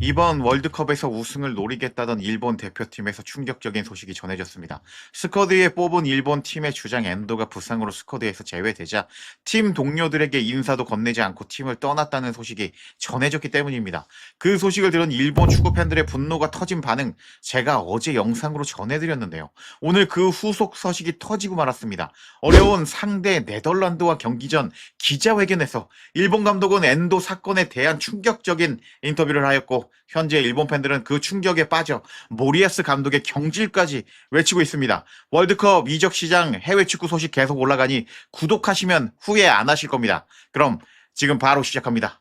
이번 월드컵에서 우승을 노리겠다던 일본 대표팀에서 충격적인 소식이 전해졌습니다. 스쿼드에 뽑은 일본 팀의 주장 엔도가 부상으로 스쿼드에서 제외되자 팀 동료들에게 인사도 건네지 않고 팀을 떠났다는 소식이 전해졌기 때문입니다. 그 소식을 들은 일본 축구 팬들의 분노가 터진 반응, 제가 어제 영상으로 전해드렸는데요. 오늘 그 후속 소식이 터지고 말았습니다. 어려운 상대 네덜란드와 경기 전 기자회견에서 일본 감독은 엔도 사건에 대한 충격적인 인터뷰를 하였고, 현재 일본 팬들은 그 충격에 빠져 모리아스 감독의 경질까지 외치고 있습니다. 월드컵 이적 시장 해외 축구 소식 계속 올라가니 구독하시면 후회 안 하실 겁니다. 그럼 지금 바로 시작합니다.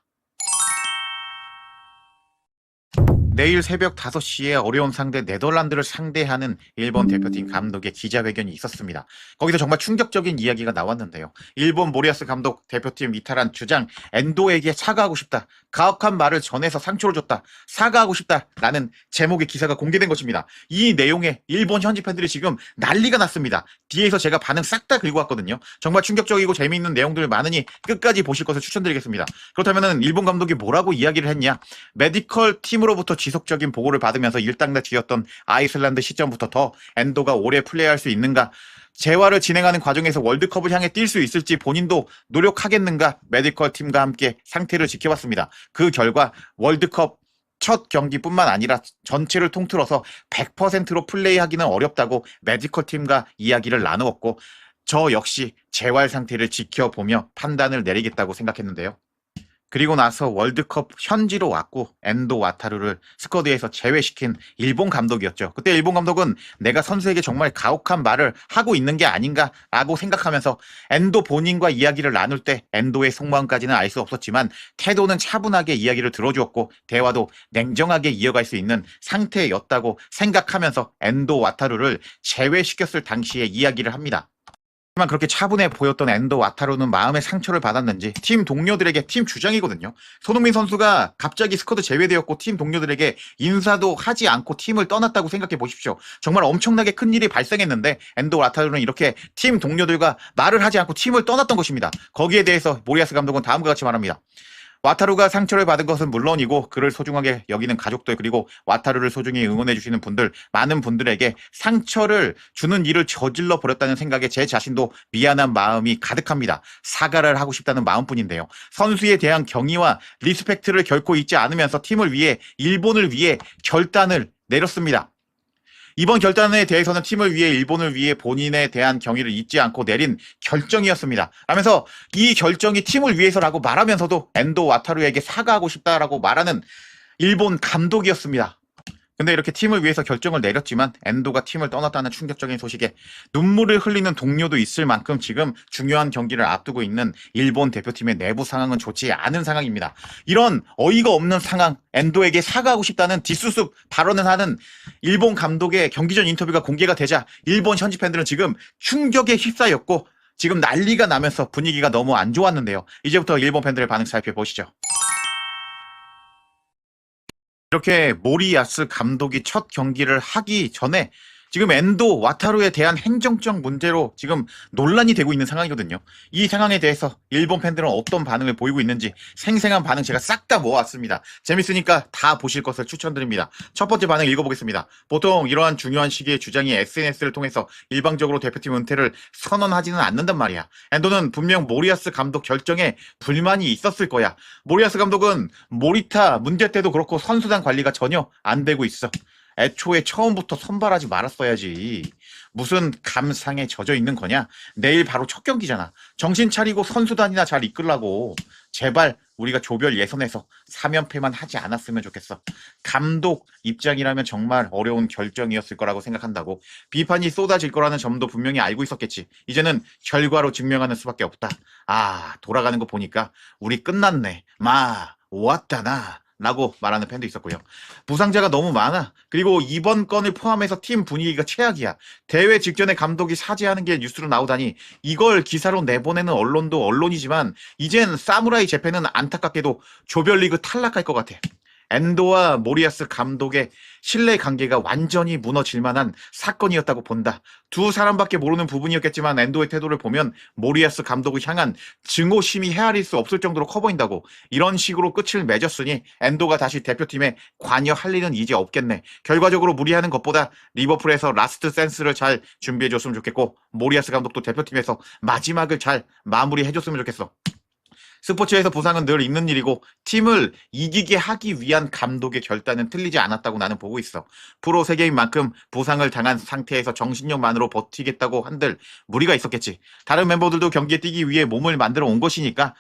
내일 새벽 5시에 어려운 상대 네덜란드를 상대하는 일본 대표팀 감독의 기자회견이 있었습니다. 거기서 정말 충격적인 이야기가 나왔는데요. 일본 모리아스 감독 대표팀 이탈한 주장 엔도에게 사과하고 싶다. 가혹한 말을 전해서 상처를 줬다. 사과하고 싶다. 라는 제목의 기사가 공개된 것입니다. 이 내용에 일본 현지 팬들이 지금 난리가 났습니다. 뒤에서 제가 반응 싹 다 긁고 왔거든요. 정말 충격적이고 재미있는 내용들 많으니 끝까지 보실 것을 추천드리겠습니다. 그렇다면 일본 감독이 뭐라고 이야기를 했냐? 메디컬 팀으로부터 지속적인 보고를 받으면서 일당락지었던 아이슬란드 시점부터 더 엔도가 오래 플레이할 수 있는가? 재활을 진행하는 과정에서 월드컵을 향해 뛸 수 있을지 본인도 노력하겠는가? 메디컬 팀과 함께 상태를 지켜봤습니다. 그 결과 월드컵 첫 경기뿐만 아니라 전체를 통틀어서 100%로 플레이하기는 어렵다고 메디컬 팀과 이야기를 나누었고, 저 역시 재활 상태를 지켜보며 판단을 내리겠다고 생각했는데요. 그리고 나서 월드컵 현지로 왔고 엔도 와타루를 스쿼드에서 제외시킨 일본 감독이었죠. 그때 일본 감독은 내가 선수에게 정말 가혹한 말을 하고 있는 게 아닌가라고 생각하면서 엔도 본인과 이야기를 나눌 때 엔도의 속마음까지는 알 수 없었지만 태도는 차분하게 이야기를 들어주었고 대화도 냉정하게 이어갈 수 있는 상태였다고 생각하면서 엔도 와타루를 제외시켰을 당시의 이야기를 합니다. 하지만 그렇게 차분해 보였던 엔도 와타루는 마음의 상처를 받았는지 팀 동료들에게, 팀 주장이거든요. 손흥민 선수가 갑자기 스쿼드 제외되었고 팀 동료들에게 인사도 하지 않고 팀을 떠났다고 생각해 보십시오. 정말 엄청나게 큰 일이 발생했는데 엔도 와타루는 이렇게 팀 동료들과 말을 하지 않고 팀을 떠났던 것입니다. 거기에 대해서 모리아스 감독은 다음과 같이 말합니다. 와타루가 상처를 받은 것은 물론이고 그를 소중하게 여기는 가족들, 그리고 와타루를 소중히 응원해 주시는 분들, 많은 분들에게 상처를 주는 일을 저질러 버렸다는 생각에 제 자신도 미안한 마음이 가득합니다. 사과를 하고 싶다는 마음뿐인데요. 선수에 대한 경의와 리스펙트를 결코 잊지 않으면서 팀을 위해, 일본을 위해 결단을 내렸습니다. 이번 결단에 대해서는 팀을 위해, 일본을 위해 본인에 대한 경의를 잊지 않고 내린 결정이었습니다. 라면서 이 결정이 팀을 위해서라고 말하면서도 엔도 와타루에게 사과하고 싶다라고 말하는 일본 감독이었습니다. 근데 이렇게 팀을 위해서 결정을 내렸지만 엔도가 팀을 떠났다는 충격적인 소식에 눈물을 흘리는 동료도 있을 만큼 지금 중요한 경기를 앞두고 있는 일본 대표팀의 내부 상황은 좋지 않은 상황입니다. 이런 어이가 없는 상황, 엔도에게 사과하고 싶다는 뒷수습 발언을 하는 일본 감독의 경기 전 인터뷰가 공개가 되자 일본 현지 팬들은 지금 충격에 휩싸였고 지금 난리가 나면서 분위기가 너무 안 좋았는데요. 이제부터 일본 팬들의 반응 살펴보시죠. 이렇게 모리야스 감독이 첫 경기를 하기 전에 지금 엔도 와타루에 대한 행정적 문제로 지금 논란이 되고 있는 상황이거든요. 이 상황에 대해서 일본 팬들은 어떤 반응을 보이고 있는지 생생한 반응 제가 싹 다 모아왔습니다. 재밌으니까 다 보실 것을 추천드립니다. 첫 번째 반응 읽어보겠습니다. 보통 이러한 중요한 시기에 주장이 SNS를 통해서 일방적으로 대표팀 은퇴를 선언하지는 않는단 말이야. 엔도는 분명 모리야스 감독 결정에 불만이 있었을 거야. 모리야스 감독은 모리타 문제 때도 그렇고 선수단 관리가 전혀 안 되고 있어. 애초에 처음부터 선발하지 말았어야지. 무슨 감상에 젖어 있는 거냐? 내일 바로 첫 경기잖아. 정신 차리고 선수단이나 잘 이끌라고. 제발 우리가 조별 예선에서 3연패만 하지 않았으면 좋겠어. 감독 입장이라면 정말 어려운 결정이었을 거라고 생각한다고. 비판이 쏟아질 거라는 점도 분명히 알고 있었겠지. 이제는 결과로 증명하는 수밖에 없다. 아, 돌아가는 거 보니까 우리 끝났네. 왔다나. 라고 말하는 팬도 있었고요. 부상자가 너무 많아. 그리고 이번 건을 포함해서 팀 분위기가 최악이야. 대회 직전에 감독이 사죄하는 게 뉴스로 나오다니 이걸 기사로 내보내는 언론도 언론이지만 이젠 사무라이 재팬은 안타깝게도 조별리그 탈락할 것 같아. 엔도와 모리아스 감독의 신뢰 관계가 완전히 무너질 만한 사건이었다고 본다. 두 사람밖에 모르는 부분이었겠지만 엔도의 태도를 보면 모리아스 감독을 향한 증오심이 헤아릴 수 없을 정도로 커 보인다고. 이런 식으로 끝을 맺었으니 엔도가 다시 대표팀에 관여할 일은 이제 없겠네. 결과적으로 무리하는 것보다 리버풀에서 라스트 센스를 잘 준비해줬으면 좋겠고, 모리아스 감독도 대표팀에서 마지막을 잘 마무리해줬으면 좋겠어. 스포츠에서 부상은 늘 있는 일이고 팀을 이기게 하기 위한 감독의 결단은 틀리지 않았다고 나는 보고 있어. 프로 세계인 만큼 부상을 당한 상태에서 정신력만으로 버티겠다고 한들 무리가 있었겠지. 다른 멤버들도 경기에 뛰기 위해 몸을 만들어 온 것이니까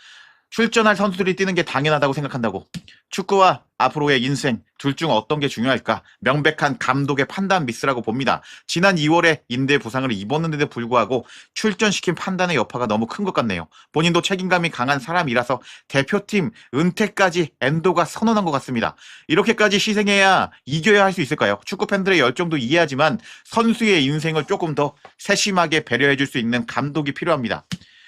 출전할 선수들이 뛰는 게 당연하다고 생각한다고. 축구와 앞으로의 인생 둘 중 어떤 게 중요할까? 명백한 감독의 판단 미스라고 봅니다. 지난 2월에 인대 부상을 입었는데도 불구하고 출전시킨 판단의 여파가 너무 큰 것 같네요. 본인도 책임감이 강한 사람이라서 대표팀 은퇴까지 엔도가 선언한 것 같습니다. 이렇게까지 희생해야 이겨야 할 수 있을까요? 축구 팬들의 열정도 이해하지만 선수의 인생을 조금 더 세심하게 배려해줄 수 있는 감독이 필요합니다.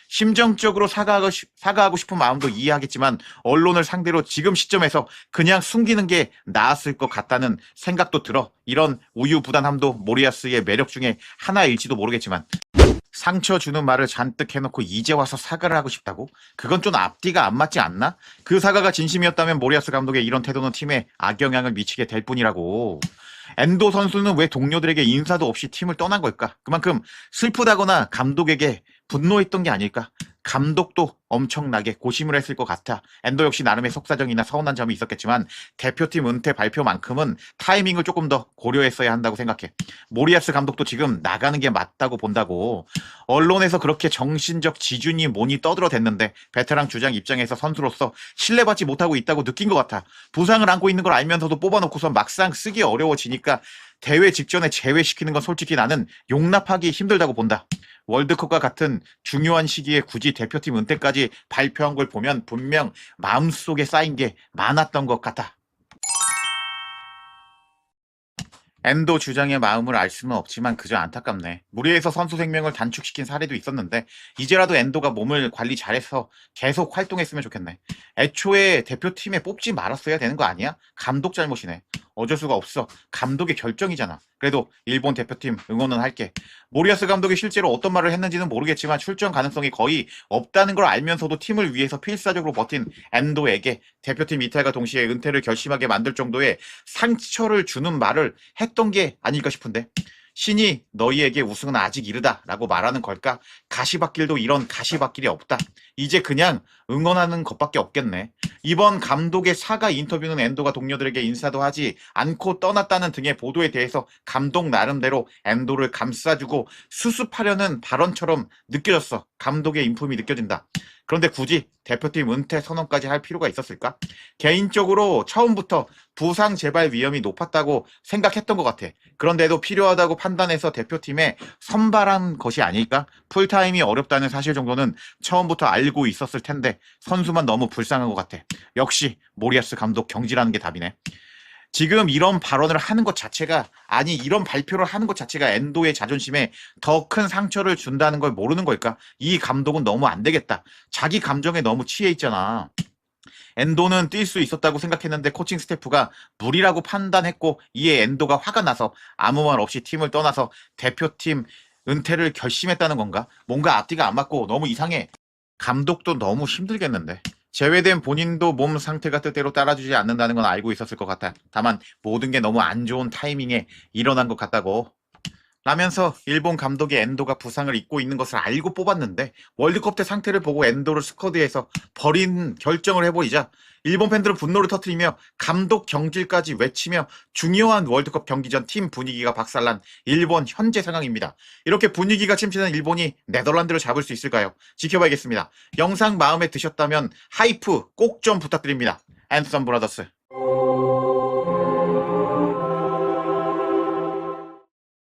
심정적으로 사과하고 싶은 마음도 이해하겠지만 언론을 상대로 지금 시점에서 그냥 숨기는 게 나았을 것 같다는 생각도 들어. 이런 우유부단함도 모리아스의 매력 중에 하나일지도 모르겠지만, 상처 주는 말을 잔뜩 해놓고 이제 와서 사과를 하고 싶다고? 그건 좀 앞뒤가 안 맞지 않나? 그 사과가 진심이었다면 모리아스 감독의 이런 태도는 팀에 악영향을 미치게 될 뿐이라고. 엔도 선수는 왜 동료들에게 인사도 없이 팀을 떠난 걸까? 그만큼 슬프다거나 감독에게 분노했던 게 아닐까? 감독도 엄청나게 고심을 했을 것 같아. 엔도 역시 나름의 속사정이나 서운한 점이 있었겠지만 대표팀 은퇴 발표만큼은 타이밍을 조금 더 고려했어야 한다고 생각해. 모리아스 감독도 지금 나가는 게 맞다고 본다고. 언론에서 그렇게 정신적 지준이 뭐니 떠들어댔는데 베테랑 주장 입장에서 선수로서 신뢰받지 못하고 있다고 느낀 것 같아. 부상을 안고 있는 걸 알면서도 뽑아놓고선 막상 쓰기 어려워지니까 대회 직전에 제외시키는 건 솔직히 나는 용납하기 힘들다고 본다. 월드컵과 같은 중요한 시기에 굳이 대표팀 은퇴까지 발표한 걸 보면 분명 마음속에 쌓인 게 많았던 것 같아. 엔도 주장의 마음을 알 수는 없지만 그저 안타깝네. 무리해서 선수 생명을 단축시킨 사례도 있었는데 이제라도 엔도가 몸을 관리 잘해서 계속 활동했으면 좋겠네. 애초에 대표팀에 뽑지 말았어야 되는 거 아니야? 감독 잘못이네. 어쩔 수가 없어. 감독의 결정이잖아. 그래도 일본 대표팀 응원은 할게. 모리아스 감독이 실제로 어떤 말을 했는지는 모르겠지만 출전 가능성이 거의 없다는 걸 알면서도 팀을 위해서 필사적으로 버틴 엔도에게 대표팀 이탈과 동시에 은퇴를 결심하게 만들 정도의 상처를 주는 말을 했던 게 아닐까 싶은데, 신이 너희에게 우승은 아직 이르다 라고 말하는 걸까? 가시밭길도 이런 가시밭길이 없다. 이제 그냥 응원하는 것밖에 없겠네. 이번 감독의 사과 인터뷰는 엔도가 동료들에게 인사도 하지 않고 떠났다는 등의 보도에 대해서 감독 나름대로 엔도를 감싸주고 수습하려는 발언처럼 느껴졌어. 감독의 인품이 느껴진다. 그런데 굳이 대표팀 은퇴 선언까지 할 필요가 있었을까? 개인적으로 처음부터 부상 재발 위험이 높았다고 생각했던 것 같아. 그런데도 필요하다고 판단해서 대표팀에 선발한 것이 아닐까? 풀타임이 어렵다는 사실 정도는 처음부터 알고 있었을 텐데 선수만 너무 불쌍한 것 같아. 역시 모리아스 감독 경지라는 게 답이네. 지금 이런 발언을 하는 것 자체가, 아니 이런 발표를 하는 것 자체가 엔도의 자존심에 더 큰 상처를 준다는 걸 모르는 걸까? 이 감독은 너무 안 되겠다. 자기 감정에 너무 취해 있잖아. 엔도는 뛸 수 있었다고 생각했는데 코칭 스태프가 무리라고 판단했고 이에 엔도가 화가 나서 아무 말 없이 팀을 떠나서 대표팀 은퇴를 결심했다는 건가? 뭔가 앞뒤가 안 맞고 너무 이상해. 감독도 너무 힘들겠는데. 제외된 본인도 몸 상태가 뜻대로 따라주지 않는다는 건 알고 있었을 것 같아. 다만 모든 게 너무 안 좋은 타이밍에 일어난 것 같다고. 라면서 일본 감독이 엔도가 부상을 입고 있는 것을 알고 뽑았는데 월드컵 때 상태를 보고 엔도를 스쿼드에서 버린 결정을 해버리자 일본 팬들은 분노를 터뜨리며 감독 경질까지 외치며 중요한 월드컵 경기 전 팀 분위기가 박살난 일본 현재 상황입니다. 이렇게 분위기가 침체된 일본이 네덜란드를 잡을 수 있을까요? 지켜봐야겠습니다. 영상 마음에 드셨다면 하이프 꼭 좀 부탁드립니다. 앤썸 브라더스.